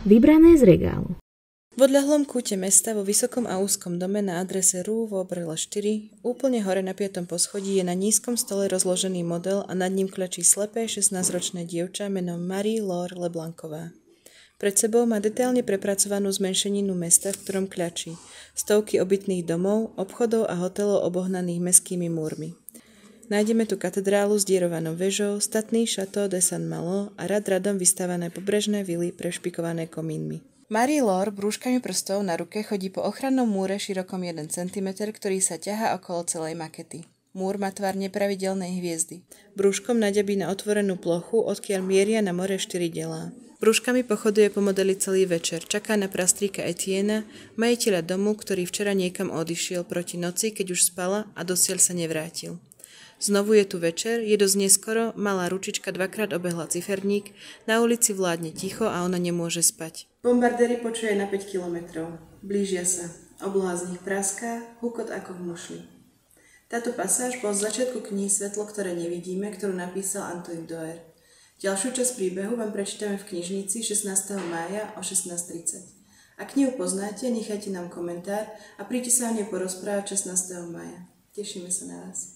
Vybrané z regálu. V odľahlom kúte mesta vo vysokom a úzkom dome na adrese Rue Vaugirard 4, úplne hore na 5. poschodí, je na nízkom stole rozložený model a nad ním klečí slepé 16-ročné dievča menom Marie-Laure Leblancová. Pred sebou má detailne prepracovanú zmenšeninu mesta, v ktorom kľačí. Stovky obytných domov, obchodov a hotelov obohnaných mestskými múrmi. Nájdeme tu katedrálu s dierovanou vežou, statný Château de Saint-Malo a radom vystavané pobrežné vily prešpikované komínmi. Marie-Laure brúškami prstov na ruke chodí po ochrannom múre širokom 1 cm, ktorý sa ťahá okolo celej makety. Múr má tvar nepravidelnej hviezdy. Brúškom naďabí na otvorenú plochu, odkiaľ mieria na more 4 delá. Brúškami pochoduje po modeli celý večer, čaká na prastríka Etiena, majiteľa domu, ktorý včera niekam odišiel proti noci, keď už spala a dosiaľ sa nevrátil. Znovu je tu večer, je dosť neskoro, malá ručička dvakrát obehla ciferník, na ulici vládne ticho a ona nemôže spať. Bombardéry počuje na 5 kilometrov. Blížia sa. Obloha z nich praská, hukot ako v mušli. Táto pasáž bol z začiatku knihy Svetlo, ktoré nevidíme, ktorú napísal Antoine Doerr. Ďalšiu časť príbehu vám prečítame v knižnici 16. mája o 16:30. Ak knihu poznáte, nechajte nám komentár a príďte sa o nej porozprávať 16. mája. Tešíme sa na vás.